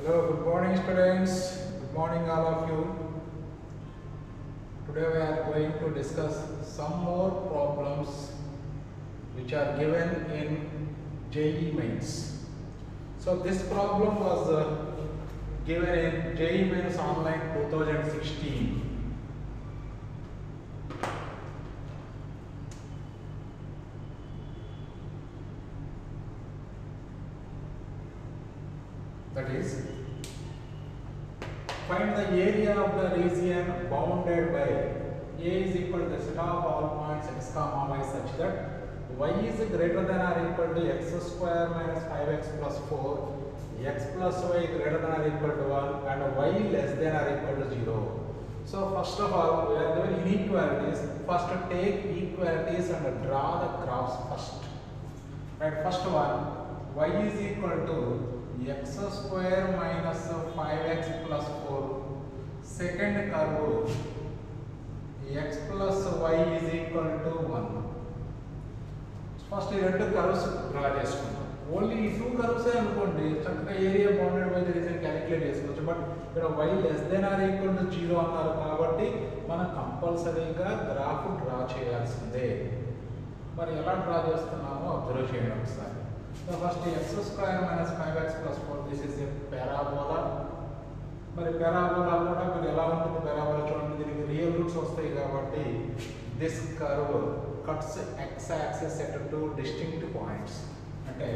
Hello, good morning students. Good morning all of you. Today we are going to discuss some more problems which are given in JEE Mains. So this problem was given in JEE Mains Online 2016. That is, find the area of the region bounded by A is equal to the set of all points x comma y such that y is greater than or equal to x square minus 5x plus 4, x plus y greater than or equal to 1 and y less than or equal to 0. So first of all, we are given inequalities. First take equalities and draw the graphs first. Right, first one, y is equal to x square minus 5x plus 4. Second curve, x plus y is equal to 1. First, you have to curves draw చేసుకుందాం. Only ఈ two curves అనుకోండి చక్కగా area bounded by the region calculate చేసుకోవచ్చు. But ఇక్కడ y less than or equal to 0 అన్నారు కాబట్టి మనం కంపల్సరీగా గ్రాఫ్ డ్రా చేయాల్సిందే. మరి ఎలా డ్రా చేస్తున్నామో అబ్జర్వ్ చేయండి ఒకసారి. So first x square minus 5x plus 4, this is a parabola. మరి parabola కూడా మీరు ఎలా ఉంటుంది parabola చూడండి, దీనికి రియల్ రూట్స్ వస్తాయి కాబట్టి this curve cuts x axis at two distinct points. అంటే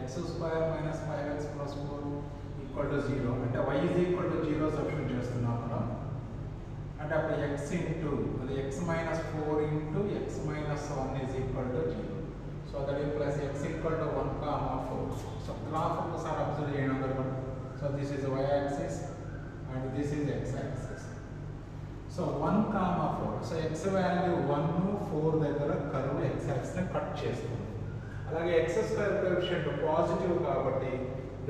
x square minus 5x plus 4 equal to 0 అంటే y is equal to 0 substitute చేస్తున్నాం మనం. అంటే అప్పుడు x into అది x minus 4 into x minus 1 is equal to 0. So that implies x equal to 1 comma 4. So graph ఒకసారి observe చేయండి అందరూ. So this is y axis and this is x axis. So 1 comma 4. So x value 1 4 దగ్గర curve x axis ని cut చేస్తుంది. అలాగే x square coefficient positive కాబట్టి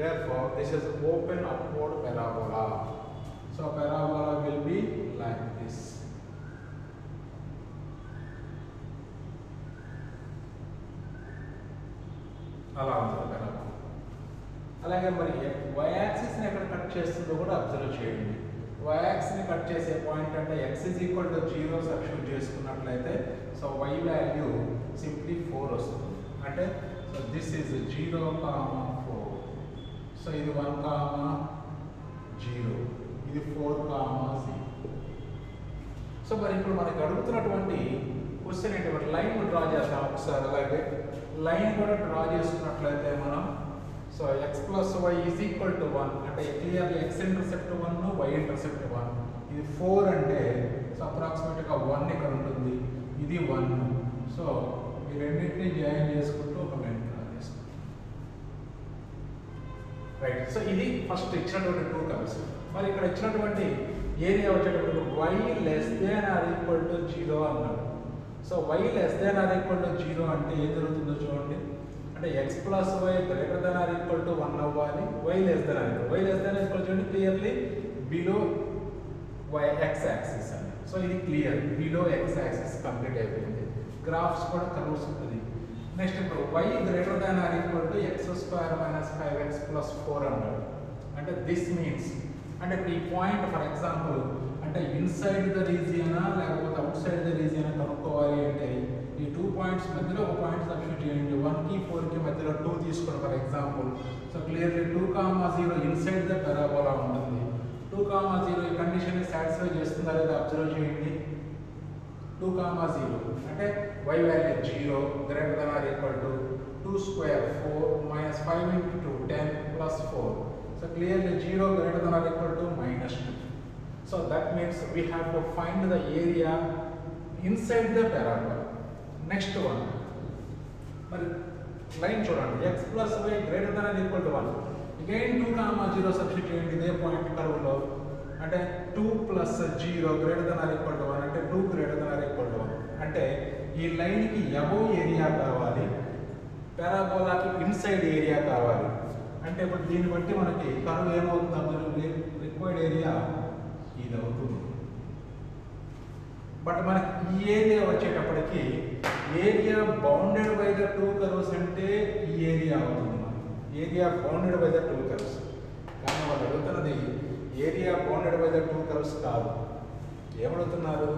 therefore this is open upward parabola. So parabola will be like this. అలా ఉంటుంది parabola. అలాగే మరి y axis ని ఎక్కడ కట్ చేస్తుందో కూడా అబ్జర్వ్ చేయండి. y యాక్సిస్ ని కట్ చేసే పాయింట్ అంటే x is equal to 0 substitute చేసుకున్నట్లయితే సో y వాల్యూ సింప్లీ 4 వస్తుంది. అంటే so this is 0 comma 4. So ఇది 1 కామా 0, ఇది 4 కామా 0. సో మరి ఇప్పుడు మనకి అడుగుతున్నటువంటి క్వశ్చన్ ఏంటంటే లైన్ డ్రా చేద్దాం ఒకసారి. అలాగే లైన్ కూడా డ్రా చేసుకున్నట్లయితే మనం so x plus y is equal to 1 అంటే clearly x intercept 1 y intercept 1. ఇది 4 అంటే సో అప్రాక్సిమేట్గా 1 ఇక్కడ ఉంటుంది, ఇది 1. సో ఈ రెండింటిని జాయిన్ చేసుకుంటూ ఒక లైన్ డ్రా చేసుకుంటాం. రైట్, సో ఇది ఫస్ట్ ఇచ్చినటువంటి టూ కర్వ్స్. మరి ఇక్కడ ఇచ్చినటువంటి ఏరియా వచ్చేటప్పుడు y less than or equal to 0 అన్నాడు. So y less than or equal to 0 అంటే ఏం జరుగుతుందో చూడండి. అంటే x plus y greater than or equal to 1 అవ్వాలి, y less than or equal. y less than equal చూడండి clearly below y x axis అని. So ఇది clear below x axis complete అయిపోయింది. గ్రాఫ్స్ కూడా కర్వ్స్ ఉంటుంది. నెక్స్ట్ ఇప్పుడు y greater than or equal to x square minus 5x plus 4 అన్నాడు. అంటే this means అంటే ఇప్పుడు ఈ పాయింట్ ఫర్ ఎగ్జాంపుల్ అంటే ఇన్సైడ్ ద రీజియనా లేకపోతే అవుట్ సైడ్ ద రీజియనా కనుక్కోవాలి అంటే ఈ 2 పాయింట్స్ మధ్యలో ఒక పాయింట్ సబ్స్టిట్యూట్ చేయండి. 1 కి 4 కి మధ్యలో 2 తీసుకోండి for example. So clearly 2 comma 0 inside the parabola ఉంటుంది. 2 కామా 0 ఈ కండిషన్ ని సాటిస్ఫై చేస్తుందా లేదా అబ్జర్వ్ చేయండి. 2 కామా 0 అంటే y value 0 greater than or equal to 2 square 4 minus 5 into 2 10 plus 4. So clearly 0 greater than or equal to minus 2. So that means we have to find the area inside the parabola. Next one, మరి line చూడండి x plus y greater than or equal to 1. Again 2 comma 0 substitute చేయండి ఇదే point curve లో. అంటే 2 plus 0 greater than or equal to 1 అంటే 2 greater than or equal to 1. అంటే ఈ line కి అబోవ్ ఏరియా కావాలి, పారాబోలాకి ఇన్సైడ్ ఏరియా కావాలి. అంటే ఇప్పుడు దీన్ని బట్టి మనకి కర్వ్ ఏమవుతుంది, రిక్వైర్డ్ ఏరియా ఇది అవుతుంది. బట్ మనకి ఈ ఏరియా వచ్చేటప్పటికి area bounded by the two curves అంటే ఈ ఏరియా అవుతుంది. Area bounded by the two curves. కానీ వాళ్ళు అడుగుతున్నది area bounded by the two curves కాదు. ఏమడుగుతున్నారు?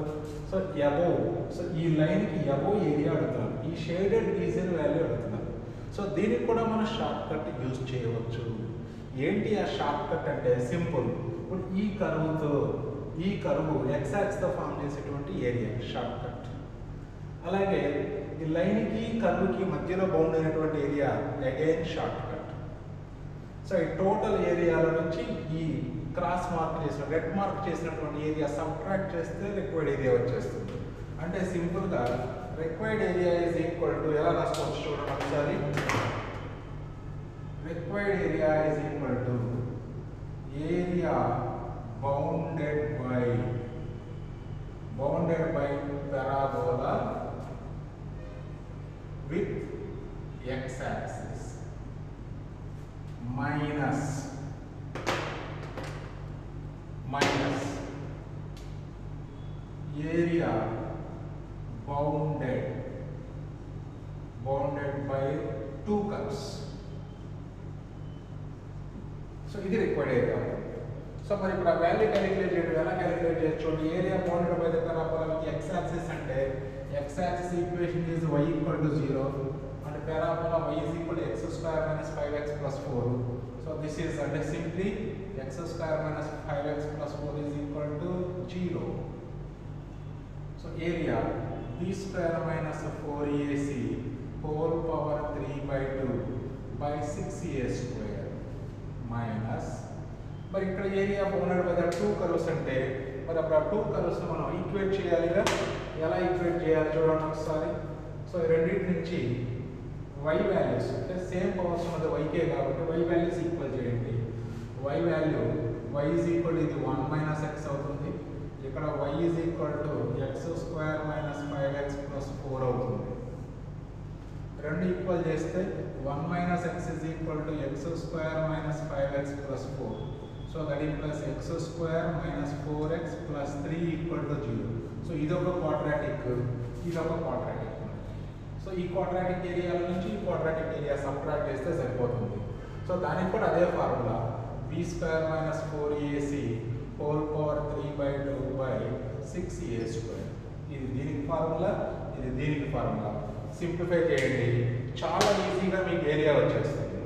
సో అబోవ్, సో ఈ లైన్కి అబోవ్ ఏరియా అడుగుతున్నారు, ఈ షేడెడ్ రీజియన్ వాల్యూ అడుగుతున్నారు. సో దీనికి కూడా మనం షార్ట్ కట్ యూజ్ చేయవచ్చు. ఏంటి ఆ షార్ట్ కట్ అంటే సింపుల్. ఇప్పుడు ఈ కర్వ్ ఎక్స్ యాక్సిస్తో ఫామ్ చేసేటువంటి ఏరియా షార్ట్ కట్. అలాగే ఈ లైన్కి కర్వ్కి మధ్యలో బౌండ్ అయినటువంటి area again short cut. So ఈ టోటల్ ఏరియాలో నుంచి ఈ క్రాస్ మార్క్ చేసిన రెడ్ మార్క్ చేసినటువంటి ఏరియా సబ్ట్రాక్ట్ చేస్తే రిక్వైర్డ్ ఏరియా వచ్చేస్తుంది. అంటే సింపుల్గా required area is equal to ఎలా రాసుకోవచ్చు చూడండి ఒకసారి. Required area is equal to area bounded by parabola with x-axis minus area bounded by two curves. So ఇది రిక్వైర్డ్ ఏరియా. సో మరి ఇప్పుడు ఆ వాల్యూ క్యాలిక్యులేట్ చేయడం ఎలా క్యాలిక్యులేట్ చేయొచ్చు? Area bounded by the parabola with x axis అంటే x axis equation is y equal to 0 and parabola y is equal to x square minus 5x plus 4. So this is అంటే simply x square minus 5x plus 4 is equal to 0. So area b square minus 4ac whole power 3/2 by 6a square minus మరి ఇక్కడ area bounded by the two curves అంటే మరి అప్పుడు ఆ two curves మనం equate చేయాలిగా. ఎలా ఈక్వేట్ చేయాలి చూడండి ఒకసారి. సో ఈ రెండింటి నుంచి y వాల్యూస్ అంటే సేమ్ పవర్స్ ఉన్నది yకే కాబట్టి y వాల్యూస్ ఈక్వల్ చేయండి. y value y is equal ఇది 1 మైనస్ x అవుతుంది. ఇక్కడ y is equal to x square minus 5x plus 4 అవుతుంది. రెండు ఈక్వల్ చేస్తే 1 minus x is equal to x square minus 5x plus 4. So that implies x square minus 4x plus 3 equal to 0. So ఇదొక quadratic, ఇదొక quadratic. So ఈ quadratic area నుంచి ఈ quadratic area subtract చేస్తే సరిపోతుంది. సో దానికి కూడా అదే formula b square minus 4ac whole power 3/2 by 6a square. ఇది దీనికి ఫార్ములా, ఇది దీనికి ఫార్ములా. సింప్లిఫై చేయండి, చాలా ఈజీగా మీకు ఏరియా వచ్చేస్తుంది.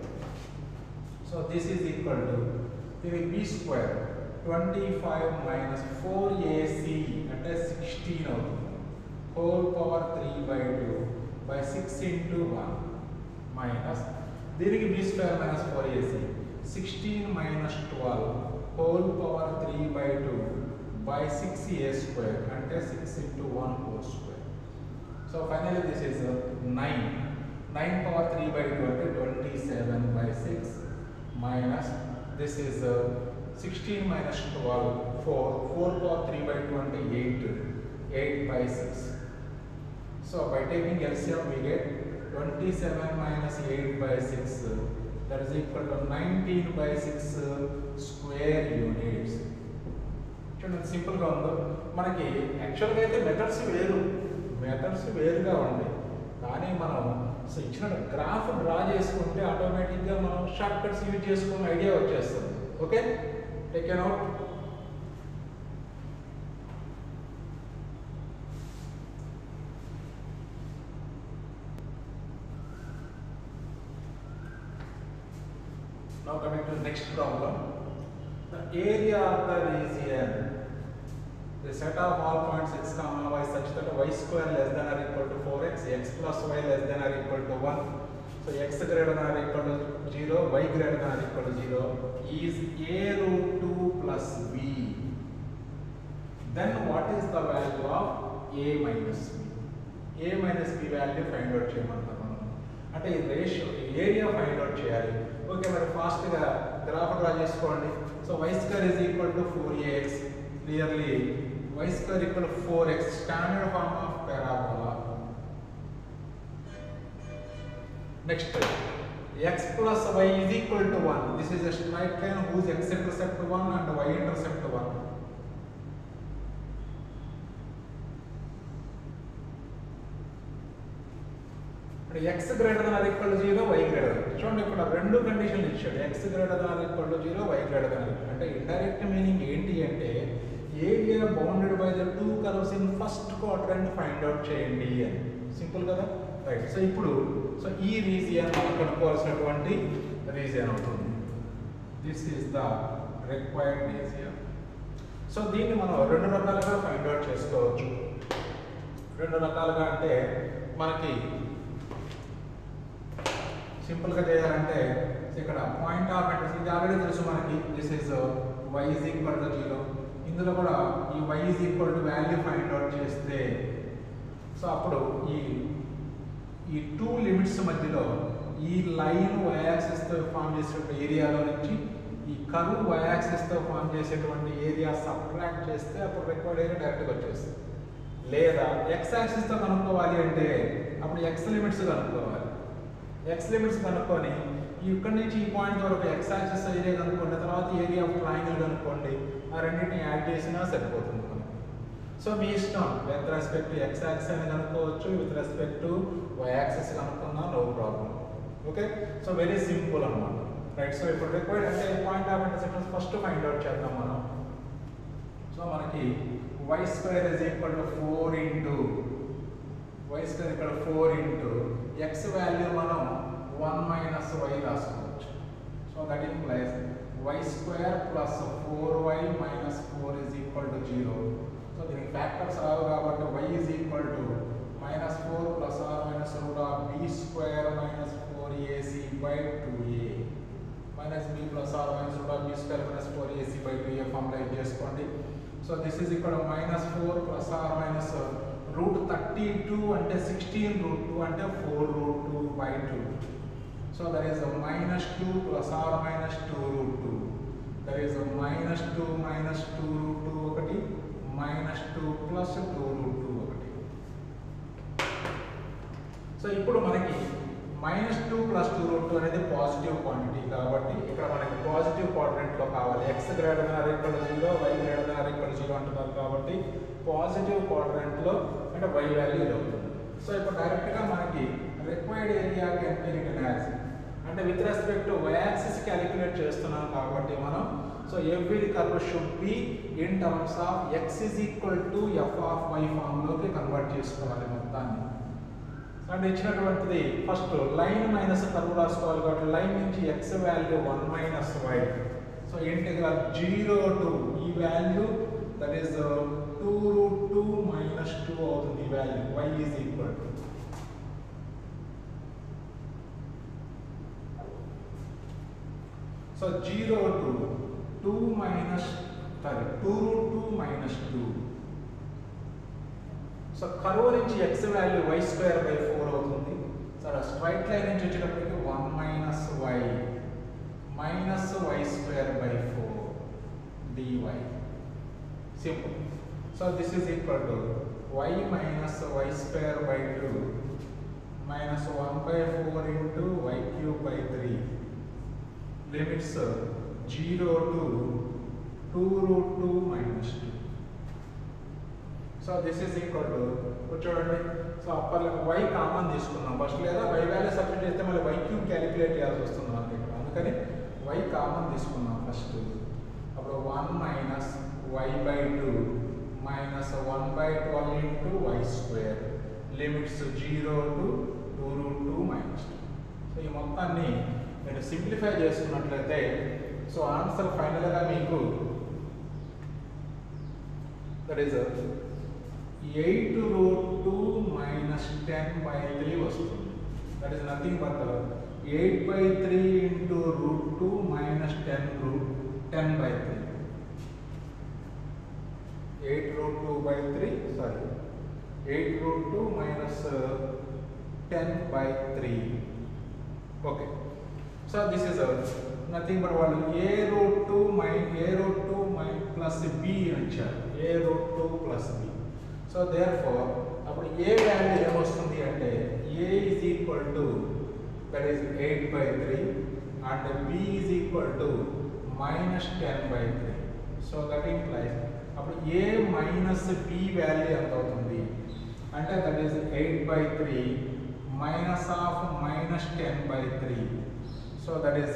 So this is equal to ఇది b స్క్వేర్ 25 మైనస్ 4ac అంటే 16 అవుతుంది. Whole power 3/2 by 6 into 1 minus దీనికి b square minus 4ac 16 minus 12 whole power 3/2 by 6a square అంటే 6 into 1 whole square. So finally this is 9 power 3/2 అంటే 27 by 6 minus this is 16 minus 12 4 power 3/2 అంటే 8 by 6. So by taking LCM we get 27 minus 8 by 6 that is equal to 19 by 6 square units. చూడండి simple గా ఉందో. మనకి యాక్చువల్గా అయితే methods వేరుగా ఉంటాయి, కానీ మనం సో ఇచ్చిన గ్రాఫ్ డ్రా చేసుకుంటే ఆటోమేటిక్గా మనం షార్ట్ కట్స్ యూజ్ చేసుకునే ఐడియా వచ్చేస్తుంది. Okay, take a note. Now coming to the next problem. The area of the region, the set of all points x comma y such that y square less than or equal to 4x, x plus y less than or equal to 1. So x greater than or equal to 0, y greater than or equal to 0 is a root 2 plus b. Then what is the value of a minus b? A minus b value find out చేయమంటారు. అంటే ఈ ratio area find out చేయాలి. Okay, మరి ఫాస్ట్గా graph draw చేసుకోండి. So y square is equal to 4ax. Clearly y square equal to 4x, standard form of parabola. Next, x plus y is equal to 1. This is a straight line whose x intercept 1 and y intercept 1. అంటే x greater than or equal to 0, y greater. చూడండి ఇక్కడ రెండు కండిషన్లు ఇచ్చాడు, x greater than or equal to 0, y greater than. అంటే indirect meaning ఏంటి అంటే area bounded by the two curves in first quadrant find out చేయండి అని. సింపుల్ కదా, రైట్. సో ఇప్పుడు ఈ రీజియన్ మనం కనుక్కోవాల్సినటువంటి రీజియన్ అవుతుంది. This is the required region. So దీన్ని మనం రెండు రకాలుగా ఫైండ్ అవుట్ చేసుకోవచ్చు. రెండు రకాలుగా అంటే మనకి సింపుల్గా చేయాలంటే ఇక్కడ పాయింట్ ఆఫ్ ఇంటర్సెక్షన్ ఇది ఆల్రెడీ తెలుసు మనకి. This is y is equal to 0. ఇందులో కూడా ఈ y is equal to value find out చేస్తే సో అప్పుడు ఈ టూ లిమిట్స్ మధ్యలో ఈ లైన్ y యాక్సిస్తో ఫామ్ చేసేటువంటి ఏరియాలో నుంచి ఈ కర్వ్ y యాక్సిస్తో ఫామ్ చేసేటువంటి ఏరియా సబ్ట్రాక్ట్ చేస్తే అప్పుడు రిక్వైర్డ్ ఏరియా డైరెక్ట్గా వచ్చేస్తుంది. లేదా x యాక్సిస్తో కనుక్కోవాలి అంటే అప్పుడు x లిమిట్స్ కనుక్కోవాలి. x లిమిట్స్ కనుక్కొని ఇక్కడి నుంచి ఈ పాయింట్ వరకు x యాక్సిస్ ఏరియా కనుక్కోండి, తర్వాత ఏరియా ఆఫ్ ట్రయాంగిల్ కనుక్కోండి. ఆ రెండింటిని యాడ్ చేసినా సరిపోతుంది మనకి. సో మీ ఇష్టం, with respect to x axis అని కనుక్కోవచ్చు, with respect to y axis కనుక్కున్నా no problem. Okay, so very simple అన్నమాట, రైట్. సో ఇప్పుడు రిక్వైర్డ్ అంటే point of intersection first find out చేద్దాం మనం. సో మనకి y square is equal to 4 into y square ఇక్కడ 4 ఇంటూ x వాల్యూ మనం 1 minus y రాసుకోవచ్చు. So that implies y square plus 4y minus 4 is equal to 0. So దీనికి factors రావు కాబట్టి y is equal to minus 4 plus or minus root of b square minus 4ac by 2a minus b plus or minus root of b square minus 4ac by 2a formulate చేసుకోండి. So this is ఇక్కడ minus 4 plus or minus root 32 అంటే 16 root 2 అంటే 4 root 2 by 2. So that is minus 2 plus or minus 2 root 2. That is minus 2 minus 2 root 2 ఒకటి, minus 2 plus 2 root 2 ఒకటి. So ఇప్పుడు మనకి minus 2 plus 2 root 2 అనేది positive quantity కాబట్టి ఇక్కడ మనకి పాజిటివ్ క్వాడ్రంట్లో కావాలి. x greater than or equal to 0, y greater than or equal to 0 అంటున్నారు కాబట్టి పాజిటివ్ క్వాడ్రంట్లో అంటే y వాల్యూ అవుతుంది. సో ఇప్పుడు డైరెక్ట్గా మనకి required area can be written as అంటే with respect to y axis calculate చేస్తున్నాం కాబట్టి మనం so every curve should be in terms of x is equal to f of y ఫామ్లోకి కన్వర్ట్ చేసుకోవాలి మొత్తాన్ని. అంటే ఇచ్చినటువంటిది ఫస్ట్ లైన్ మైనస్ కర్వ్ రాసుకోవాలి కాబట్టి లైన్ నుంచి x value 1 minus y. So integral 0 to ఈ value that is 2 root 2 minus 2 అవుతుంది ఈ value. y is equal to so 0 to 2 minus 2 root 2 minus 2. So curve నుంచి x value y square by 4 అవుతుంది. So straight line నుంచి వచ్చేటప్పటికి 1 minus y minus y square by 4 dy. Simple. So this is equal to y minus y square by 2 minus 1 by 4 into y cube by 3 limits 0 to 2 root 2 minus 2. So this is equal to చూడండి. So upper y common తీసుకున్నాం first, లేదా y value substitute చేస్తే మళ్ళీ y cube calculate చేయాల్సి వస్తుంది మనకి ఇక్కడ. అందుకని y కామన్ తీసుకున్నాం ఫస్ట్. అప్పుడు 1 minus y by 2 minus 1 by 12 into y square limits 0 to 2 root 2 minus 2. So ఈ మొత్తాన్ని మీరు సింప్లిఫై చేసుకున్నట్లయితే సో ఆన్సర్ ఫైనల్గా మీకు that is 8 root 2 minus 10 by 3 వస్తుంది. That is nothing but 8 by 3 into root 2 minus 10 by 3. 8 root 2 by 3 sorry 8 root 2 minus 10 by 3. Okay, so this is nothing but వాళ్ళు a root 2 plus b అని ఇచ్చారు. a root 2 plus b. So therefore అప్పుడు a value ఏమొస్తుంది అంటే a is equal to that is 8 by 3 and b is equal to minus 10 by 3. So that implies అప్పుడు a minus b value ఎంత అవుతుంది అంటే that is 8 by 3 minus of minus 10 by 3. So that is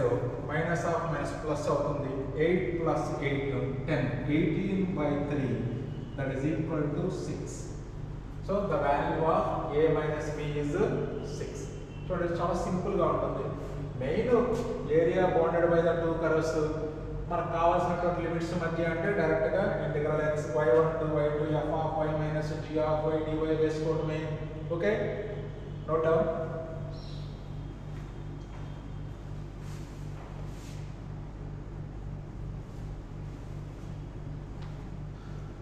minus of minus plus అవుతుంది 8 plus 8 10 18 by 3 that is equal to 6. So the value of a minus b is 6. So it is చాలా simple గా ఉంటుంది. Main area bounded by the two curves మనకు కావాల్సినటువంటి limits మధ్య అంటే direct గా integral x y1 to y2 f of y minus g of y dy వేసుకోవడమే. Okay, note down.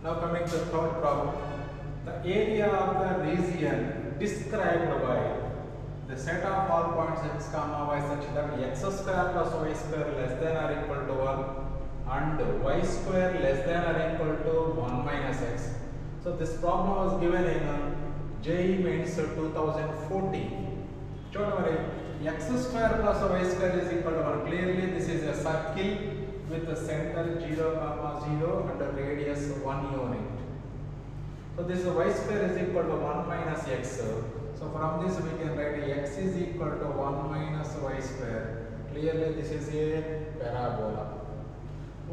Now coming to the third problem, the area of the region described by the set of all points x comma y such that x square plus y square less than or equal to 1 and y square less than or equal to 1 minus x. So this problem was given in JEE Mains 2014. చూడండి, x square plus y square is equal to 1. Clearly this is a circle with the center 0 comma 0 and the radius 1 unit. So this y square is equal to 1 minus x. So from this we can write x is equal to 1 minus y square. Clearly this is a parabola.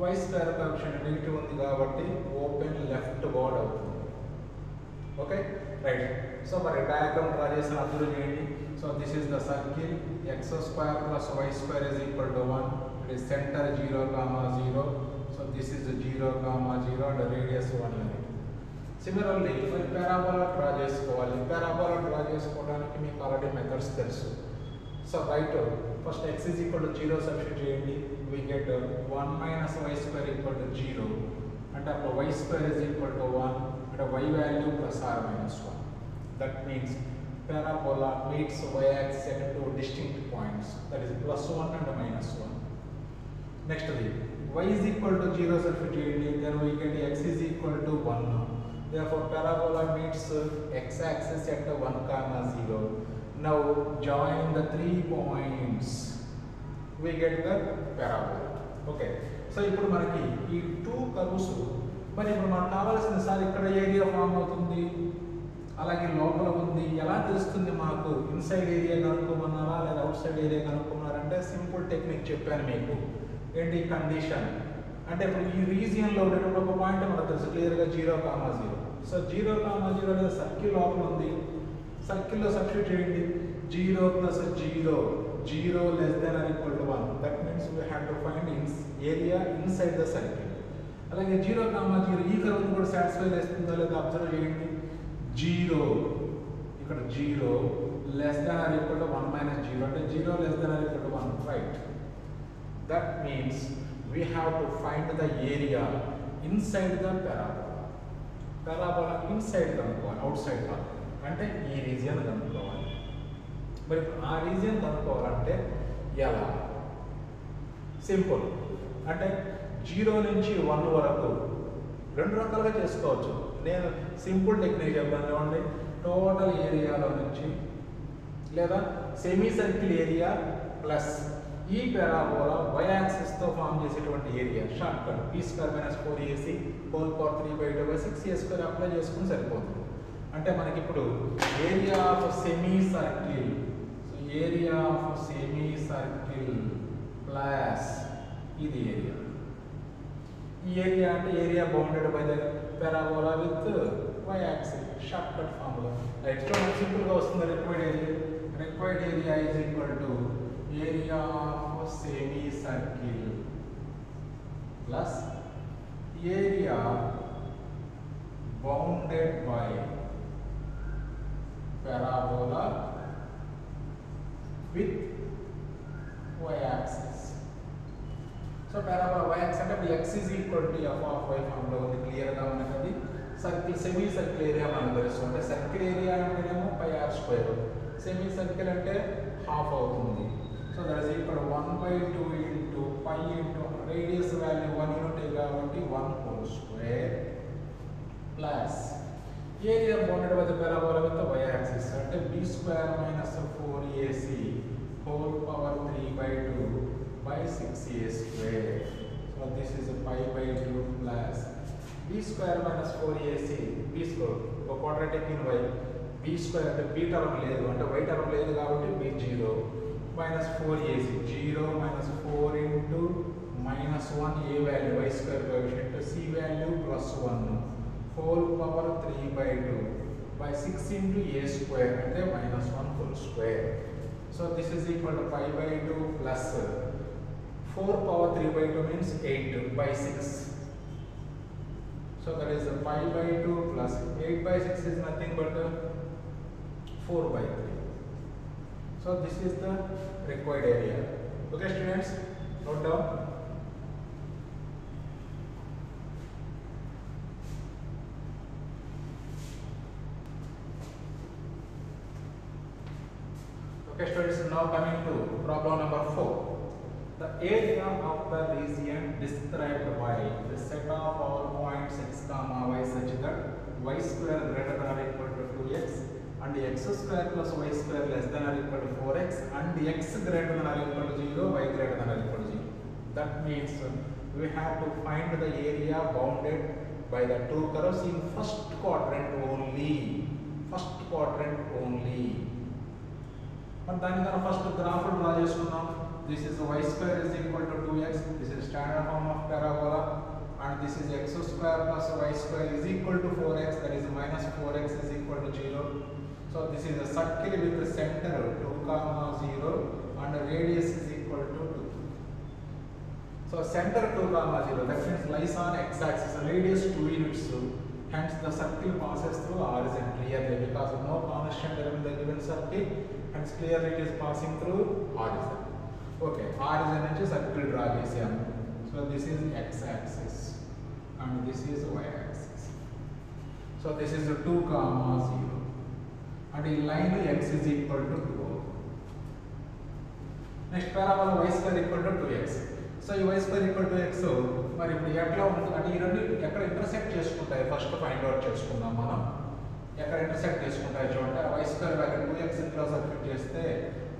Y square coefficient negative ఉంది కాబట్టి open leftward అవుతుంది. Okay, right. So మరి diagram draw చేసిన observe చేయండి. So this is the circle x square plus y square is equal to 1. It is center 0 comma 0. So this is 0 comma 0 and the radius 1 unit. Similarly, మరి parabola draw చేసుకోవాలి. Parabola draw చేసుకోవడానికి మీకు already methods తెలుసు. So right, first x is equal to 0 substitute చేయండి. We get 1 minus y square equal to 0 అంటే అప్పుడు y square is equal to 1 అంటే y value plus or minus 1. That means parabola meets y-axis at two distinct points, that is plus 1 and minus 1. Next y is equal to 0 substitute చేయండి. Then we get x is equal to 1. Therefore parabola meets x-axis at 1 comma 0. Now join the 3 points, we get the parabola. Okay, so ఇప్పుడు మనకి ఈ two curves మరి ఇప్పుడు మనకు కావాల్సిన sir ఇక్కడ area form అవుతుంది, అలాగే లోపల ఉంది. ఎలా తెలుస్తుంది మనకు? ఇన్సైడ్ ఏరియా కనుక్కోమన్నారా లేదా అవుట్ సైడ్ ఏరియా కనుక్కున్నారంటే సింపుల్ టెక్నిక్ చెప్పాను మీకు. ఏంటి కండిషన్ అంటే ఇప్పుడు ఈ రీజియన్లో ఉండేటువంటి ఒక పాయింట్ మనకు తెలుసు క్లియర్గా 0 కామా 0. సో 0 కామా 0 అనేది సర్కిల్ లోపల ఉంది. సర్కిల్లో సబ్స్టిట్యూట్ చేయండి. 0 plus 0 0 less than or equal to 1. That means we have to find area inside the circle. అలాగే 0 కామా 0 ఈ కర్వ్ని కూడా సాటిస్ఫై చేస్తుందో లేదో అబ్జర్వ్ చేయండి. 0 ఇక్కడ 0 less than or equal to 1 minus 0 అంటే 0 less than or equal to 1, right? That means we have to find the area inside the parabola. Parabola inside కనుక్కోవాలి, outside కాదు. అంటే ఈ రీజియన్ కనుక్కోవాలి. మరి ఆ రీజియన్ కనుక్కోవాలంటే ఎలా? సింపుల్. అంటే 0 నుంచి 1 వరకు రెండు రకాలుగా చేసుకోవచ్చు. నేను సింపుల్ టెక్నిక్ చెప్తాను చూడండి. టోటల్ ఏరియాలో నుంచి లేదా సెమీ సర్కిల్ ఏరియా ప్లస్ ఈ పారాబోలా y యాక్సిస్ తో ఫామ్ చేసేటువంటి area short cut p square minus 4ac whole power 3/2/6a² apply చేసుకుని సరిపోతుంది. అంటే మనకి ఇప్పుడు area of semi circle, so area of semi circle plus ఇది ఏరియా. ఈ ఏరియా అంటే area bounded by the parabola with y axis short cut formula. Right, చూడండి simple గా వస్తుంది. Required area is equal to area of semicircle plus area bounded by parabola with y-axis. So parabola y-axis అంటే x is equal to f of y form లో ఉంది clear గా ఉన్నది. Circle semi circle area మనకు తెలుసు. అంటే circle area అంటేనేమో πr², semi circle అంటే హాఫ్ అవుతుంది. So that is equal to 1/2 into pi into radius value 1 unit కాబట్టి 1 whole square plus area bounded by the parabola with the y-axis అంటే b square minus 4ac whole power 3/2 by 6a². So this is pi/2 plus b square minus 4ac b square quadratic in y b square అంటే b term లేదు అంటే y term లేదు కాబట్టి b 0 minus 4ac 0 minus 4 into minus 1 a value y square coefficient c value plus 1 whole power 3 by 2 by 6 into a square అంటే minus 1 whole square. So this is equal to pi by 2 plus 4 power 3 by 2 means 8 by 6. So that is pi by 2 plus 8 by 6 is nothing but 4 by 3. So this is the required area. Okay students, note down. Okay students, now coming to problem number 4. The area of the region described by the set of all points x comma y such that y square greater than or equal to 2x and x square plus y square less than or equal to 4x and x greater than or equal to 0, y greater than or equal to 0. That means we have to find the area bounded by the two curves in first quadrant only. First quadrant only. But then first graph draw చేసుకుందాం. This is y square is equal to 2x. This is standard form of parabola. And this is x square plus y square is equal to 4x. That is minus 4x is equal to 0. So this is a circle with the center 2 comma 0 and the radius is equal to 2. So center 2 comma 0, that means lies on x-axis, radius 2 units. Hence the circle passes through origin clearly because no constant term in the given circle. Hence clearly it is passing through origin. Okay, origin నుంచి circle draw చేసాము. So this is x-axis and this is y-axis. So this is 2 comma 0 and in line x is equal to 2. Next parabola y square equal to 2x. So y square equal to x మరి ఇప్పుడు ఎట్లా ఉంటుంది అంటే ఈ రెండు ఎక్కడ intersect చేసుకుంటాయి first find out చేసుకుందాం మనం. ఎక్కడ ఇంటర్సెక్ట్ చేసుకుంటాయి చూడండి. y square వాల్యూ 2x ఇంట్లో సబ్స్టిట్యూట్ చేస్తే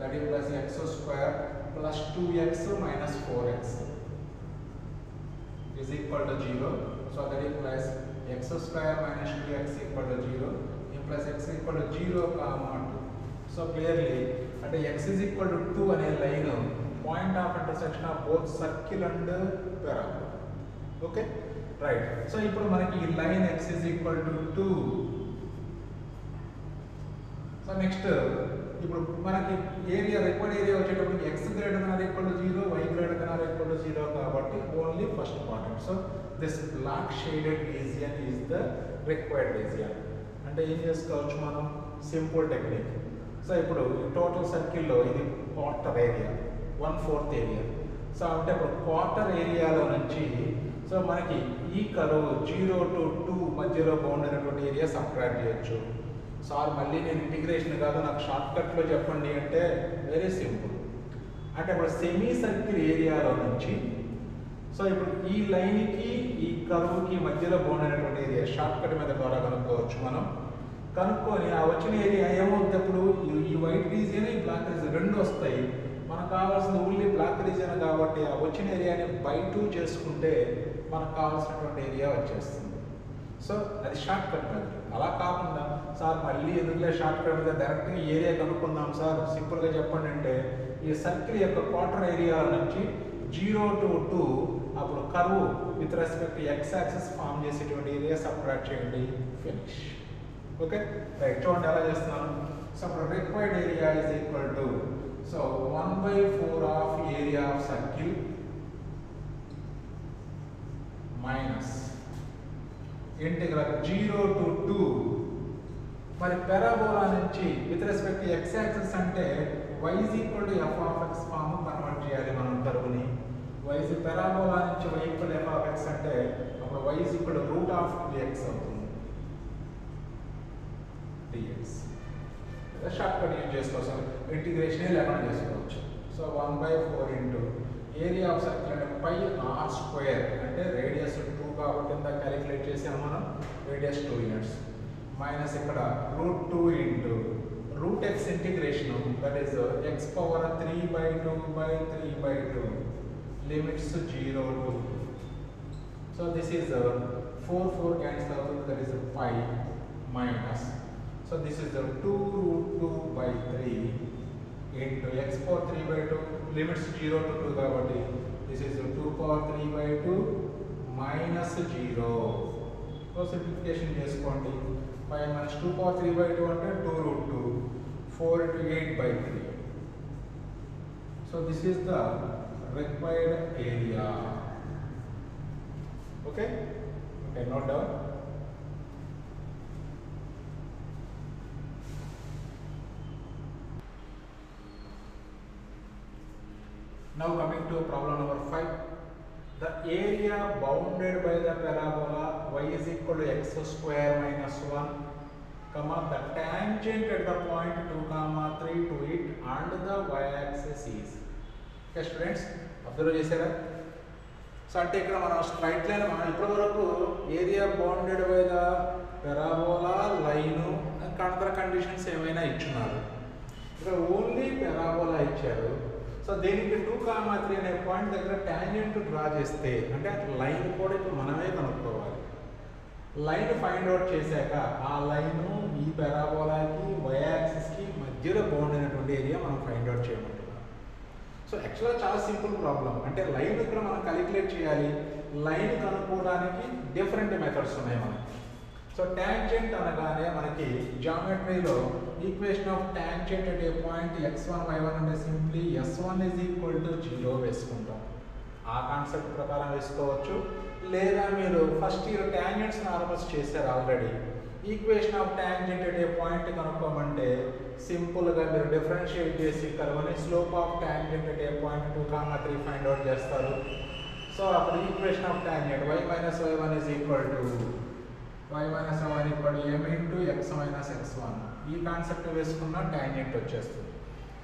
that is plus x square plus 2x minus 4x is equal to 0. So that implies x square minus 2x equal to 0 implies x equal to 0 comma 2. So clearly at x is equal to 2 అనే line point of intersection of both circle and parabola. Okay, right. So ఇప్పుడు మనకి ఈ line x is equal to 2. So next ఇప్పుడు మనకి area required area వచ్చేటప్పుడు x greater than or equal to 0, y greater than or equal to 0 కాబట్టి only first quadrant. So this black shaded region is the required region. అంటే ఏం చేసుకోవచ్చు మనం, simple technique. So ఇప్పుడు total సర్కిల్లో ఇది quarter area, 1/4 area. So అంటే ఇప్పుడు క్వార్టర్ ఏరియాలో నుంచి సో మనకి ఈ కర్వ్ 0 to 2 మధ్యలో బౌండ్ అయినటువంటి ఏరియా సబ్ట్రాక్ట్ చేయొచ్చు. సార్ మళ్ళీ నేను ఇంటిగ్రేషన్ కాదు నాకు షార్ట్ కట్లో చెప్పండి అంటే వెరీ సింపుల్. అంటే ఇప్పుడు సెమీ సర్కిల్ ఏరియాలో నుంచి సో ఇప్పుడు ఈ లైన్కి ఈ కర్వ్కి మధ్యలో బౌండ్ అయినటువంటి ఏరియా షార్ట్ కట్ మీద ద్వారా కనుక్కోవచ్చు మనం. కనుక్కొని ఆ వచ్చిన ఏరియా ఏమవుతుంది, అప్పుడు ఈ వైట్ రీజియన్ ఈ బ్లాక్ రీజియన్ రెండు వస్తాయి. మనకు కావాల్సిన ఓన్లీ బ్లాక్ రీజియన్ కాబట్టి ఆ వచ్చిన ఏరియాని బై 2 చేసుకుంటే మనకు కావాల్సినటువంటి ఏరియా వచ్చేస్తుంది. సో అది షార్ట్ కట్ మెథడ్. అలా కాకుండా సార్ మళ్ళీ ఎందుకులే షార్ట్ కట్ మీద డైరెక్ట్గా ఏరియా కనుక్కుందాం సార్ సింపుల్గా చెప్పండి అంటే ఈ సర్కిల్ యొక్క క్వార్టర్ ఏరియా నుంచి 0 to 2 అప్పుడు curve with respect x axis form చేసేటువంటి ఏరియా సబ్ట్రాక్ట్ చేయండి, ఫినిష్. ఓకే రైట్, చూడండి ఎలా చేస్తున్నాను. సో అప్పుడు required area is equal to so 1/4 of area of circle minus integral 0 to 2. మరి పారాబోలా నుంచి విత్ రెస్పెక్ట్ ఎక్స్ యాక్సిస్ అంటే y is equal to f of x form convert చేయాలి మనం కర్వ్ని. y is పారాబోలా నుంచి y equal to f of x అంటే అప్పుడు y is equal to root of 2x అవుతుంది, dx. షార్ట్ కట్ యూజ్ చేసుకోవచ్చు, integration లేకుండా చేసుకోవచ్చు. So 1/4 into area of circle అంటే పై ఆర్ స్క్వేర్ అంటే రేడియస్ 2 కాబట్టి ఇంత క్యాలిక్యులేట్ చేసాము మనం, రేడియస్ 2 యూనిట్స్ మైనస్ ఇక్కడ √2 into root x integration that is x power 3/2/3/2 limits 0 to. So this is 4 cancel అవుతుంది, that is 5 minus. So So this is the 2 root 2 by 3 into x power 3 by 2, limits 0 to 2 కాబట్టి this is the 2 power 3 by 2 minus 0. So simplification చేసుకోండి. 5 minus 2 power 3 by 2 అంటే 2 root 2, 4 into 8 by 3. So this is the required area. Okay? Okay, note down. Now coming to problem number 5. The area bounded by the parabola y is equal to x square minus 1, comma, the tangent at the point 2, comma 3 to it and the y-axis is. Okay students, observe చేశారా? So అంటే ఇక్కడ మనం straight line మనం ఇప్పటివరకు area bounded by the parabola line other conditions ఏమైనా ఇచ్చున్నారు. ఇక్కడ only parabola ఇచ్చారు. సో దీనికి 2, 3 అనే పాయింట్ దగ్గర టాంజెంట్ డ్రా చేస్తే అంటే లైన్ కూడా ఇప్పుడు మనమే కనుక్కోవాలి. లైన్ ఫైండ్ అవుట్ చేశాక ఆ లైను ఈ పెరాబోలాకి వై యాక్సిస్కి మధ్యలో బౌండ్ అయినటువంటి ఏరియా మనం ఫైండ్ అవుట్ చేయమంటున్నాం. సో యాక్చువల్గా చాలా సింపుల్ ప్రాబ్లం. అంటే లైన్ ఇక్కడ మనం క్యాలిక్యులేట్ చేయాలి. లైన్ కనుక్కోవడానికి డిఫరెంట్ మెథడ్స్ ఉన్నాయి మనకి. సో టాంజెంట్ అనగానే మనకి జామెట్రీలో equation of tangent at a point x1 y1 అంటే simply s1 is equal to 0 వేసుకుంటాం. ఆ కాన్సెప్ట్ ప్రకారం వేసుకోవచ్చు. లేదా మీరు ఫస్ట్ ఇయర్ టాంజెంట్స్ నార్మల్స్ చేశారు already. Equation of tangent at a point కనుక్కోమంటే సింపుల్గా మీరు డిఫరెన్షియేట్ చేసి కనుగొని slope of tangent at a point 2, 3 find out చేస్తారు. సో అప్పుడు equation of tangent y minus y1 is equal to y minus y1 equal to m into x minus x1. ఈ concept వేసుకున్న tangent వచ్చేస్తుంది.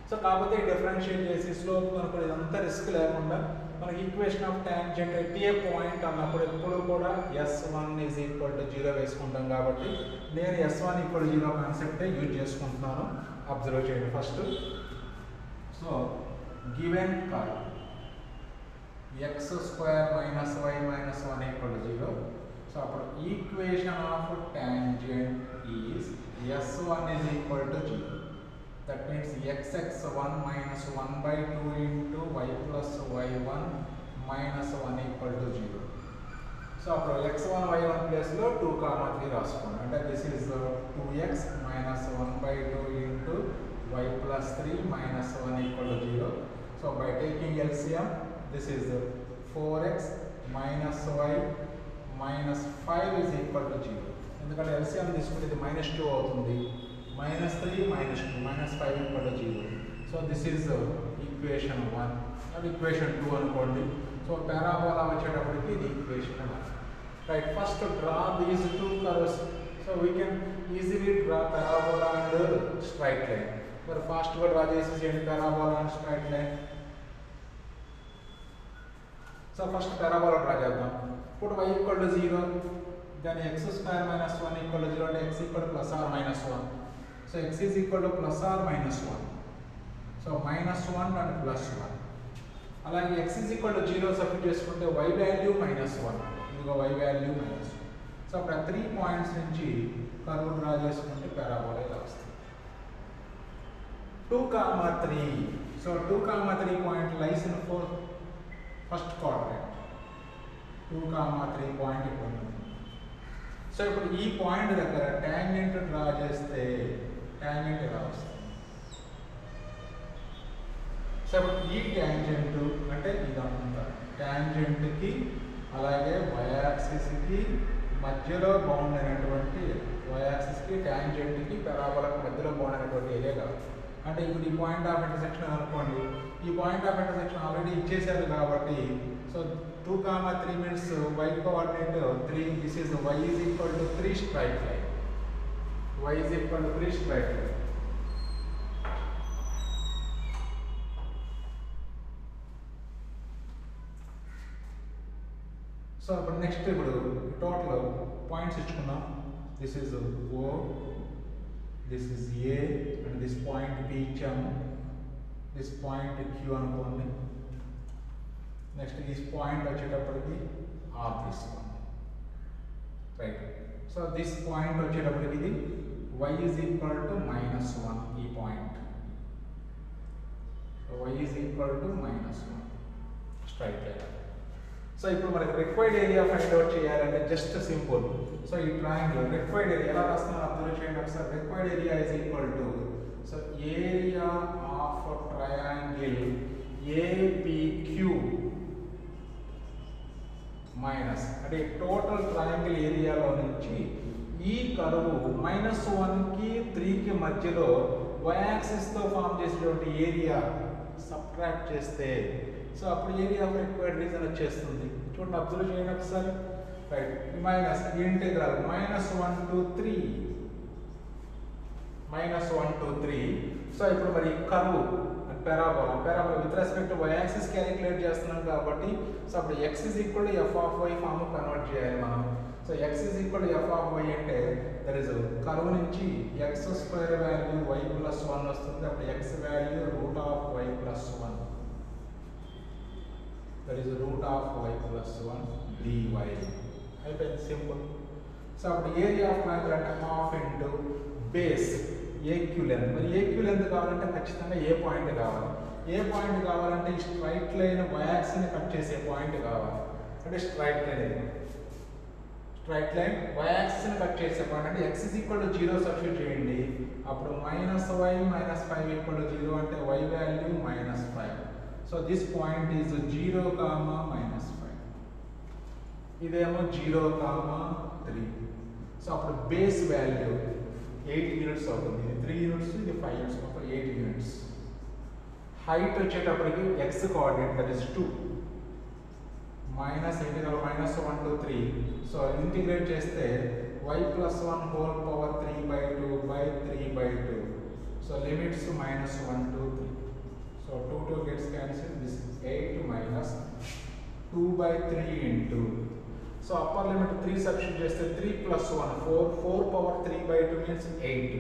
So కాకపోతే differentiate చేసి slope కనుక ఇదంతా risk లేకుండా మనకి equation of tangent at a point అన్నప్పుడు ఎప్పుడు కూడా s1 is equal to 0 వేసుకుంటాం. కాబట్టి నేను s1 equal to 0 కాన్సెప్టే యూజ్ చేసుకుంటున్నాను. అబ్జర్వ్ చేయండి first. So given curve x square minus y minus 1 equal to 0. So అప్పుడు equation of tangent is s1 is equal to 0. That means xx1 minus 1 by 2 into y plus y1 minus 1 equal to 0. So అప్పుడు x1 y1 place లో 2, 3 రాసుకోండి. అంటే this is 2x minus 1 by 2 into y plus 3 minus 1 equal to 0. So by taking LCM, this is 4x minus y minus 5 is equal to 0. ఎందుకంటే LCM తీసుకుంటే ఇది -2 అవుతుంది. -3 -2 -5 equal to 0. So this is equation 1. అది equation 2 అనుకోండి. So parabola వచ్చేటప్పటికి ఇది equation 1. Right, first draw these two curves. So we can easily draw parabola and straight line. మరి fast గా డ్రా చేసేసేయండి parabola and straight line. So first parabola draw చేద్దాం. ఇప్పుడు y equal to 0, then x square minus 1 equal to 0 అంటే x equal to plus or minus 1. So x is equal to plus or minus 1. So minus 1 and plus 1. అలాగే x is equal to 0 substitute చేసుకుంటే y value minus 1. ఇదిగో y value minus 1. So అప్పుడు 3 points నుంచి curve draw చేసుకుంటే parabola ఇలా వస్తుంది. 2, 3. So 2, 3 point lies in first quadrant. 2, 3 point ఇక్కడ ఉంది. సో ఇప్పుడు ఈ పాయింట్ దగ్గర టాంజెంట్ డ్రా చేస్తే టాంజెంట్ ఇలా వస్తుంది. సో ఇప్పుడు ఈ టాంజెంట్ అంటే ఇదంతా టాంజెంట్కి అలాగే y-యాక్సిస్కి మధ్యలో బౌండ్ అయినటువంటి y-యాక్సిస్కి టాంజెంట్కి పారాబోలాకి మధ్యలో బౌండ్ అయినటువంటి ఏరియా కాదు. అంటే ఇప్పుడు ఈ పాయింట్ ఆఫ్ ఇంటర్సెక్షన్ అనుకోండి. ఈ పాయింట్ ఆఫ్ ఇంటర్సెక్షన్ ఆల్రెడీ ఇచ్చేసారు కాబట్టి so 2, 3 means y coordinate 3. This is y is equal to 3 straight line. Y is equal to 3 straight line. So next ఇప్పుడు టోటల్ పాయింట్స్ ఇచ్చుకున్నాం. This is O, this is A and this point P ఇచ్చాము. This point Q అనుకోండి. Next ఈ point వచ్చేటప్పటికి R తీసుకోండి. Right. So this point వచ్చేటప్పటికి ఇది y is equal to -1 ఈ point. So y is equal to -1 straight line. So ఇప్పుడు మనకి రిక్వైర్డ్ ఏరియా ఫైండ్ అవుట్ చేయాలంటే జస్ట్ సింపుల్. సో ఈ ట్రయాంగిల్ రిక్వైర్డ్ ఏరియా ఎలా రాస్తున్నాను అబ్జర్వ్ చేయండి ఒకసారి. Required area is equal to so area of triangle APQ minus అంటే total triangle ఏరియాలో నుంచి ఈ కర్వ్ -1కి 3కి మధ్యలో y యాక్సిస్ తో ఫామ్ చేసినటువంటి ఏరియా సబ్ట్రాక్ట్ చేస్తే సో అప్పుడు ఏరియా ఆఫ్ రిక్వైర్డ్ రీజన్ వచ్చేస్తుంది. చూడండి అబ్జర్వ్ చేయండి ఒకసారి. Right minus integral -1 to 3 so ఇప్పుడు మరి curve parabola with respect to y axis calculate చేస్తున్నాం కాబట్టి సో అప్పుడు x is equal to f of y form convert చేయాలి మనం. So x is equal to f of y అంటే that is curve నుంచి x² value y + 1 వస్తుంది. అప్పుడు x value √y + 1 that is √y + 1 dy అయిపోయింది simple. So అప్పుడు area of triangle అంటే half into base AQ length. మరి AQ length కావాలంటే ఖచ్చితంగా ఏ పాయింట్ కావాలి. ఏ పాయింట్ కావాలంటే ఈ straight line y axis cut చేసే పాయింట్ కావాలి. అంటే straight line y axis cut చేసే పాయింట్ అంటే x is equal to 0 substitute చేయండి. అప్పుడు -y - 5 = 0 అంటే y value -5. So this point is 0, -5. ఇదేమో 0, 3. సో అప్పుడు బేస్ వాల్యూ 8 యూనిట్స్ అవుతుంది. ఇది 3 యూనిట్స్, ఇది 5 యూనిట్స్, అప్పుడు 8 యూనిట్స్. హైట్ వచ్చేటప్పటికి x coordinate that is 2 minus integral -1 to 3. So integrate చేస్తే y + 1 whole power 3/2/3/2. So limits -1 to 3. So 2 gets cancelled. This 8 minus 2/3 into so upper limit 3 substitute చేస్తే 3 + 1 4 power 3/2 means 8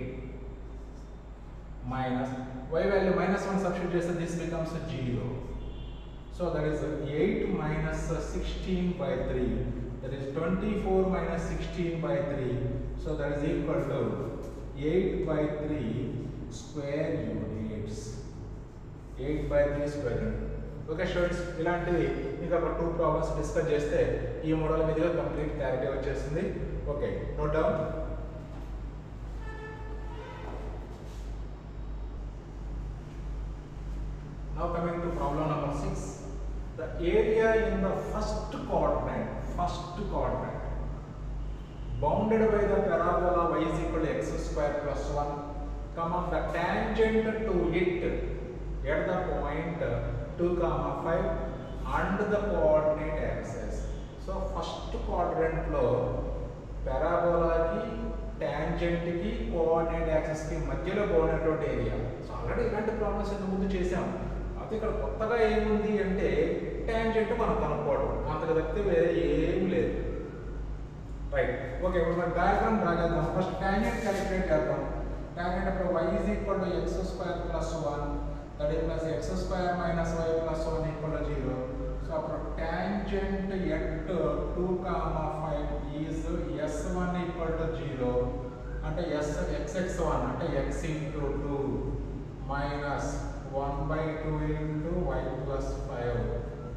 minus y value -1 substitute చేస్తే this becomes 0. so that is 8 minus 16/3 that is 24 minus 16/3. so that is equal to 8/3 square units. 8/3 square unit. Okay students, ఇలాంటివి ఇంకా ఒక 2 problems discuss చేస్తే ఈ model మీదుగా complete clarity వచ్చేస్తుంది. Okay note down. Now coming to problem number 6. The area in the first quadrant bounded by the parabola y is equal to x² + 1, comma the tangent to it at the point 2, 5 and the coordinate axis. So first quadrant లో parabola కి tangent కి coordinate axis కి మధ్యలో ఉన్నటువంటి area. So already ఇలాంటి problems ఇంత ముందు చేసాం. అయితే ఇక్కడ కొత్తగా ఏముంది అంటే tangent మనం కనుక్కోవడం, అంతకు తప్పితే వేరే ఏం లేదు. రైట్ ఓకే, ఇప్పుడు మనం డయాగ్రామ్ డ్రా చేద్దాం. ఫస్ట్ tangent క్యాలిక్యులేట్ చేద్దాం. tangent అప్పుడు y is equal to x² + 1 that is plus x² - y + 1 equal to 0. so appo tangent at 2, 5 is s1 equal to 0 ante xx1 ante x into 2 minus 1/2 into y plus 5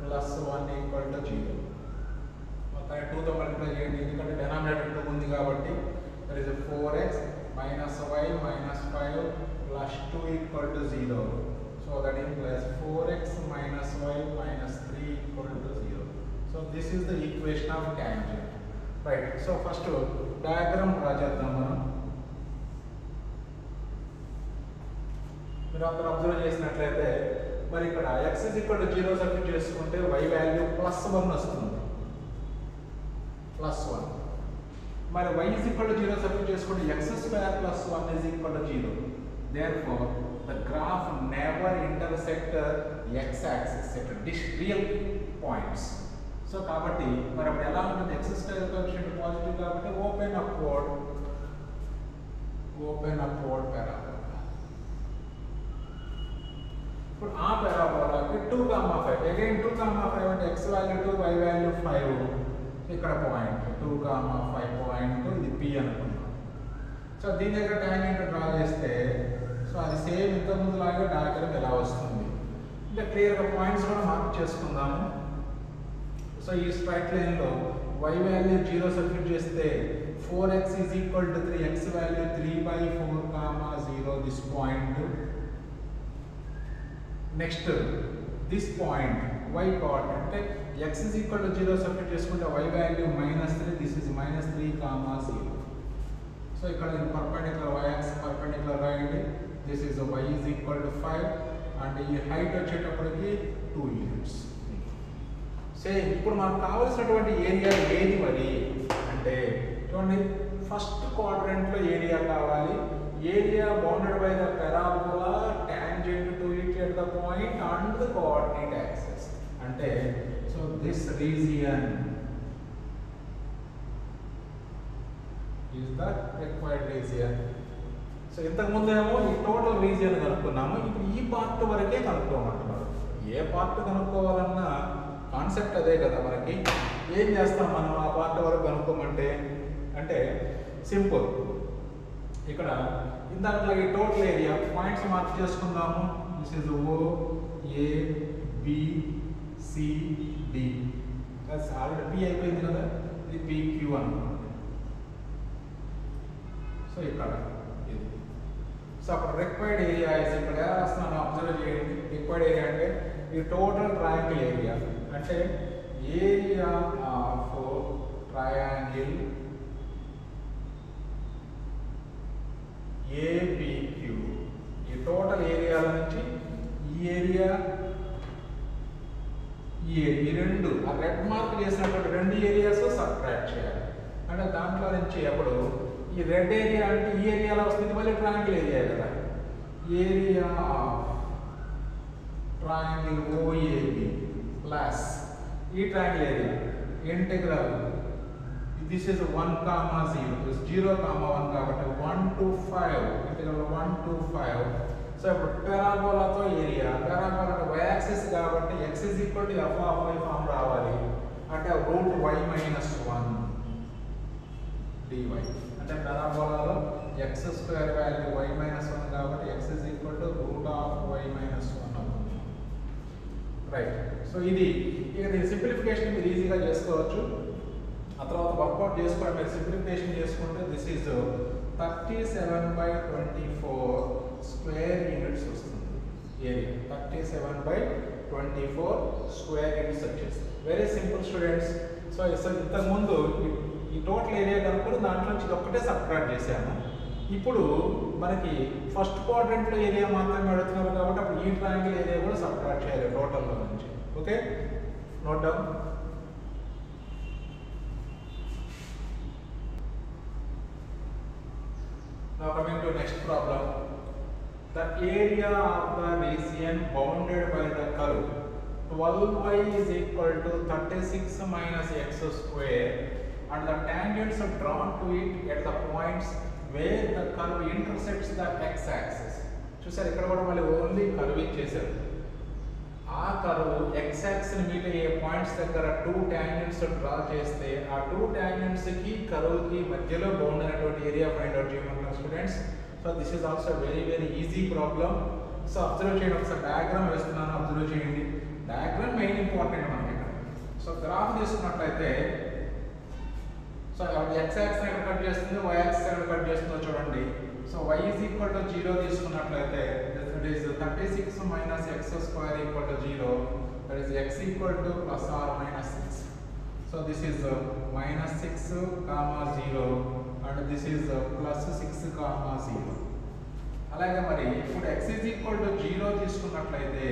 plus 1 equal to 0. మొత్తం 2 తో multiply చేయండి, ఎందుకంటే denominator 2 ఉంది కాబట్టి. that is 4x minus y minus 5 plus 2 equal to 0. So that implies 4x minus y minus 3 equal to 0. So this is the equation of tangent. Right. So first diagram draw చేద్దాం మనం. మీరు అందరూ observe చేసినట్లయితే మరి ఇక్కడ x is equal to 0 substitute చేసుకుంటే y value +1 వస్తుంది. +1. మరి y is equal to 0 substitute చేసుకుంటే x² + 1 is equal to 0. Therefore the graph never intersect x-axis at real points. So కాబట్టి మరి అప్పుడు ఎలా ఉంటుంది? x² కోఎఫిషియంట్ పాజిటివ్ కాబట్టి ఓపెన్ అప్వర్డ్ పారాబోలా. ఇప్పుడు ఆ పారాబోలాకి 2, 5 అగైన్ 2, 5 అంటే x వాల్యూ 2 y వాల్యూ 5 ఇక్కడ పాయింట్ 2, 5 పాయింట్ ఇది p అనుకుందాం. సో దీని దగ్గర ట్యాంజెంట్ డ్రా చేస్తే సో అది సేమ్ ఇంతకుముందు లాగా డయాగ్రామ్ ఎలా వస్తుంది. ఇంకా క్లియర్గా పాయింట్స్ కూడా మార్క్ చేసుకుందాము. సో ఈ స్ట్రైట్ లైన్లో y వాల్యూ 0 సబ్స్టిట్యూట్ చేస్తే 4x is equal to 3, x value 3/4, 0 this point. Next this point y coordinate అంటే x is equal to 0 substitute చేసుకుంటే y value -3, this is -3, 0. So ఇక్కడ పర్పెండిక్యులర్ y యాక్సిస్ పర్పెండిక్యులర్ రాయండి. This is y is equal to 5 and ఈ height వచ్చేటప్పటికి 2 units. Same ఇప్పుడు మనకు కావాల్సినటువంటి area ఏది మరి అంటే చూడండి, ఫస్ట్ క్వాడ్రంట్లో ఏరియా కావాలి. Area bounded by the parabola tangent to it at the point and the coordinate axis. అంటే so this region is the required region. So ఇంతకుముందు ఏమో ఈ టోటల్ రీజియన్ కనుక్కున్నాము, ఇప్పుడు ఈ పార్ట్ వరకే కనుక్కోమంటున్నారు. ఏ పార్ట్ కనుక్కోవాలన్నా కాన్సెప్ట్ అదే కదా మనకి. ఏం చేస్తాం మనం ఆ పార్ట్ వరకు కనుక్కోమంటే అంటే సింపుల్. ఇక్కడ ఇందాక ఈ టోటల్ ఏరియా పాయింట్స్ మార్క్ చేసుకుందాము. This is O A B C D. Already P అయిపోయింది కదా, ఇది PQ అనుకోండి. సో ఇక్కడ ఇది. సో అప్పుడు రిక్వైర్డ్ ఏరియా ఇస్ ఇక్కడ ఎలా రాస్తున్నాను అబ్జర్వ్ చేయండి. రిక్వైర్డ్ ఏరియా అంటే ఈ టోటల్ ట్రయాంగిల్ ఏరియా అంటే ఏరియా ఆఫ్ ట్రయాంగిల్ APQ. ఈ టోటల్ ఏరియాల నుంచి ఈ ఏరియా ఈ రెండు ఆ రెడ్ మార్క్ చేసినటువంటి రెండు ఏరియాస్ సబ్ట్రాక్ట్ చేయాలి. అంటే దాంట్లో నుంచి అప్పుడు ఈ రెడ్ ఏరియా అంటే ఈ ఏరియాలో వస్తుంది, మళ్ళీ ట్రయాంగిల్ ఏరియా కదా. Area of triangle OAB plus ఈ triangle area integral this is 1, 0, 0, 1 కాబట్టి 1 to 5 ఇంటిగ్రల్ 1 to 5. సో ఇప్పుడు పారాబోలాతో ఏరియా, పారాబోలా y యాక్సిస్ కాబట్టి x is equal to f of y form రావాలి. అంటే √y - 1 dy. అంటే పారాబోలాలో x² వాల్యూ y - 1 కాబట్టి x is equal to √y - 1 అవుతుంది. Right. So ఇది ఇక దీని సింప్లిఫికేషన్ మీరు ఈజీగా చేసుకోవచ్చు. ఆ తర్వాత వర్కౌట్ చేసుకోవడం మీరు సింప్లిఫికేషన్ చేసుకుంటే దిస్ ఈజ్ 37/24 స్క్వేర్ యూనిట్స్ వస్తుంది ఏరియా. 37/24 స్క్వేర్ యూనిట్స్ వచ్చేస్తుంది. Very simple students. సో ఇంతకుముందు ఈ టోటల్ ఏరియా కనుక్కొని దాంట్లో నుంచి ఒక్కటే సబ్ట్రాక్ట్ చేశాము. ఇప్పుడు మనకి ఫస్ట్ క్వాడ్రంట్లో ఏరియా మాత్రమే అడుగుతున్నారు కాబట్టి అప్పుడు ఈ ట్రయాంగిల్ ఏరియా కూడా సబ్ట్రాక్ట్ చేయాలి టోటల్లో నుంచి. Okay, note down. Now coming to next problem. The area of the region bounded by the curve 12y is equal to 36 minus x square and the tangents are drawn to it at the points where the curve intersects the x-axis. చూసారు ఇక్కడ కూడా మళ్ళీ only curve ఇచ్చేసారు. ఆ curve X axis meet అయ్యే points దగ్గర 2 tangents draw చేస్తే ఆ 2 టాంజెంట్స్ కి కర్వ్ కి మధ్యలో బౌండ్ అయినటువంటి ఏరియా ఫైండ్ అవుట్ చేయమంటున్నారు students. So this is also very easy problem. So observe చేయండి, ఒకసారి డయాగ్రామ్ వేస్తున్నాను, అబ్జర్వ్ చేయండి. డయాగ్రామ్ మెయిన్ ఇంపార్టెంట్ మనకి ఇక్కడ. సో గ్రాఫ్ తీసుకున్నట్లయితే సో ఎక్స్ యాక్సిస్ ఎక్కడ కట్ చేస్తుంది, వై యాక్సిస్ ఎక్కడ కట్ చేస్తుందో చూడండి. So y is equal to 0 తీసుకున్నట్లయితే that is 36 minus x square equal to 0, that is x equal to plus or minus 6. So this is minus 6, 0 and this is plus 6, 0. అలాగే మరి ఇప్పుడు x is equal to 0 తీసుకున్నట్లయితే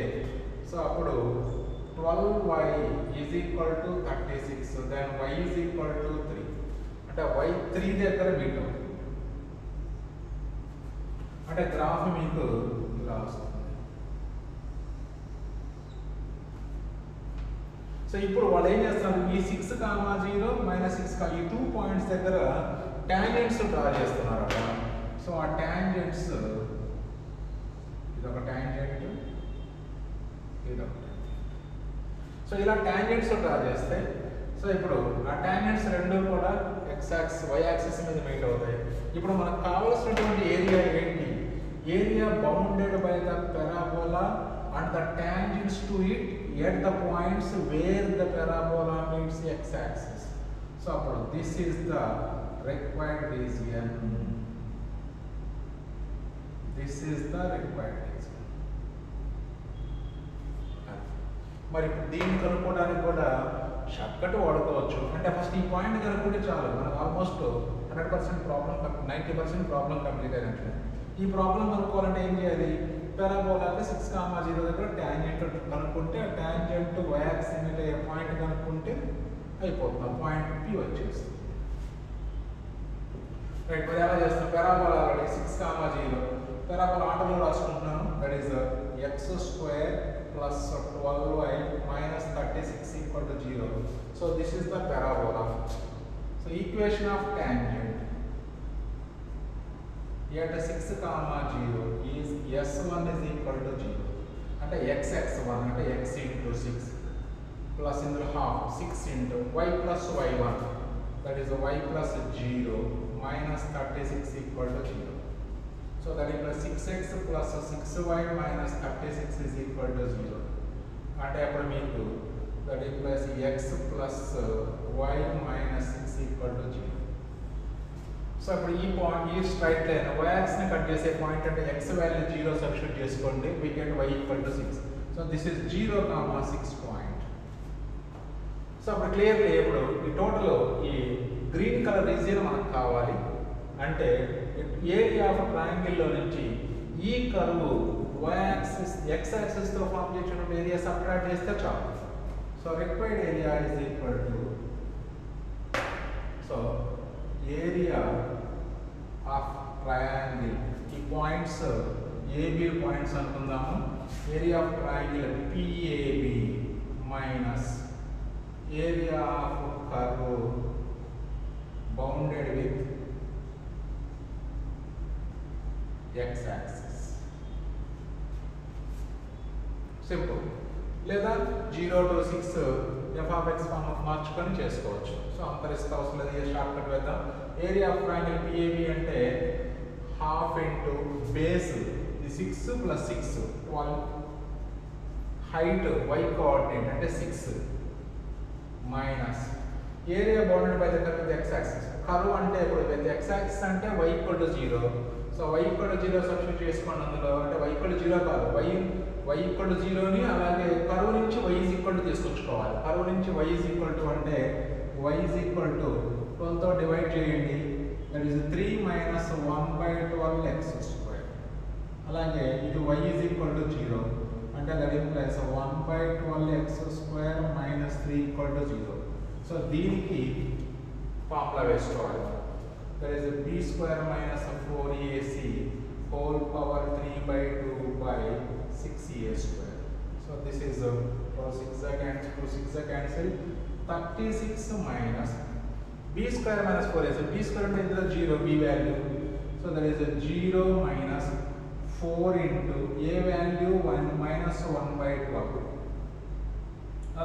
so అప్పుడు 12y is equal to 36, then y is equal to 3. అంటే y 3 దగ్గర meet అవుతుంది. అంటే graph మీకు ఇలా వస్తుంది. సో ఇప్పుడు వాళ్ళు ఏం చేస్తారు, ఈ 6, 0 -6 ఈ 2 పాయింట్స్ దగ్గర టాంజెంట్స్ డ్రా చేస్తున్నారు అక్కడ. సో ఆ టాంజెంట్స్ ఇదొక టాంజెంట్, ఇదొక టాంజెంట్. సో ఇలా టాంజెంట్స్ డ్రా చేస్తే సో ఇప్పుడు ఆ టాంజెంట్స్ రెండు కూడా x యాక్సిస్ y యాక్సిస్ మీద మీట్ అవుతాయి. ఇప్పుడు మనకు కావాల్సినటువంటి ఏరియా ఏంటి? Area bounded by the parabola and the tangents to it at the points where the parabola meets x axis. So అప్పుడు this is the required region. This is the required region. మరి ఇప్పుడు దీన్ని కనుక్కోవడానికి కూడా short cut వాడుకోవచ్చు. అంటే first ఈ point కనుక్కుంటే చాలు, మనకు ఆల్మోస్ట్ 100% ప్రాబ్లం 90% ప్రాబ్లం కంప్లీట్ అయినట్లే. ఈ ప్రాబ్లం కనుక్కోవాలంటే ఏం చేయాలి? పారాబోలాకి 6,0 దగ్గర టాంజెంట్ కనుక్కుంటే ఆ టాంజెంట్ y యాక్సిస్ మీద ఏ పాయింట్ కనుక్కుంటే అయిపోతుంది, పాయింట్ P వచ్చేస్తుంది. రైట్, మరి ఎలా చేస్తాం? పారాబోలా 6,0 పారాబోలా ఆటోలో రాసుకుంటున్నాను. That is x² plus 12y minus 36 equal to 0. So this is the parabola. So equation of tangent at 6,0 is s1 is equal to 0. అంటే x1 అంటే x into 6 plus in the half 6 into y plus y1, that is y plus 0 minus 36 equal to 0. So that is 6x plus 6y minus 36 is equal to 0. అంటే అప్పుడు మీకు that is plus x plus y minus 6 equal to 0. So ఇప్పుడు ఈ point, ఈ straight line y axis ని cut చేసే point అంటే x value 0 substitute చేసుకోండి, we get y equal to 6. So this is 0, 6 point. So అప్పుడు క్లియర్లీ ఇప్పుడు ఈ టోటల్ ఈ గ్రీన్ కలర్ రీజియన్ మనకు కావాలి. అంటే ఏరియా ఆఫ్ ట్రయాంగిల్ లో నుంచి ఈ curve y axis x axis తో ఫార్మ్ చేసిన ఏరియా సబ్ట్రాక్ట్ చేస్తే చాలు. So required area is equal to, so area of triangle, ఈ పాయింట్స్ AB పాయింట్స్ అనుకుందాము. Area of triangle PAB minus area of curve bounded with x axis. Simple. లేదా 0 to 6 f of x form of మార్చుకొని చేసుకోవచ్చు. So అంత risk అవసరం లేదు, shortcut వేద్దాం. Area of triangle PAB అంటే హాఫ్ ఇంటూ బేస్, ఇది 6 plus 6 12, హైట్ y కోఆర్డినేట్ అంటే 6 minus area bounded by the curve with x axis. Curve అంటే ఇప్పుడు విత్ x యాక్సిస్ అంటే y equal to 0. So y equal to 0 substitute చేసుకోండి అందులో. అంటే y equal to 0 కాదు, y equal to 0 ని అలాగే కర్వ్ నుంచి y is equal to తీసుకొచ్చుకోవాలి. కర్వ్ నుంచి y is equal to అంటే y is equal to 12 తో డివైడ్ చేయండి, దట్ ఈస్ 3 minus 1/12 x². అలాగే ఇది y is equal to 0 అంటే that implies 1/12 x² minus 3 equal to 0. So దీనికి ఫార్ములా వేసుకోవాలి. That is b² minus 4ac whole power 3/2 by 6a². So this is 6 cancel 36 minus b² minus 4ac. b² అంటే ఇందులో 0 b value. So that is 0 minus 4 into a value 1 minus 1/12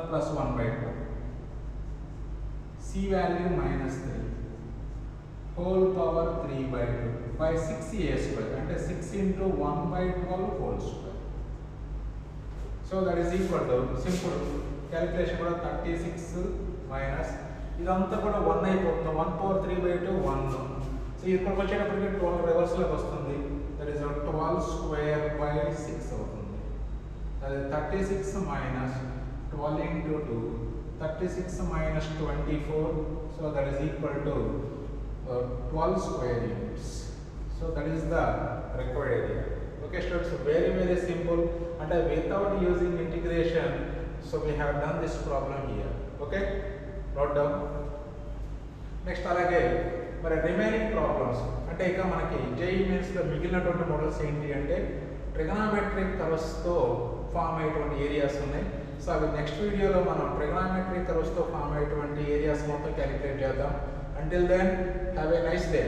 plus 1/12. c value minus 3 whole power 3/2 by 6a² అంటే 6 into 1/12 whole square. So that is equal to, simple calculation కూడా 36 minus ఇదంతా కూడా 1 అయిపోతుంది, 1 power 3/2 1. So ఇక్కడికి వచ్చేటప్పటికి 12 reverse లోకి వస్తుంది, that is 12²/6 అవుతుంది. అది 36 minus 12 into 2, 36 minus 24, so that is equal to 12 square units. So that is the required area. Okay students, very simple, and without using integration, so we have done this problem here. Okay, note down. Next alage మరి remaining problems అంటే ఇక మనకి JEE mains లో మిగిలినటువంటి models ఏంటి అంటే trigonometric curves తో form అయ్యేటువంటి ఏరియాస్ ఉన్నాయి. సో అవి నెక్స్ట్ వీడియోలో మనం ట్రిగనామెట్రిక్ కర్వ్స్ తో ఫామ్ అయ్యేటువంటి ఏరియాస్ మొత్తం క్యాలిక్యులేట్ చేద్దాం. Until then, have a nice day.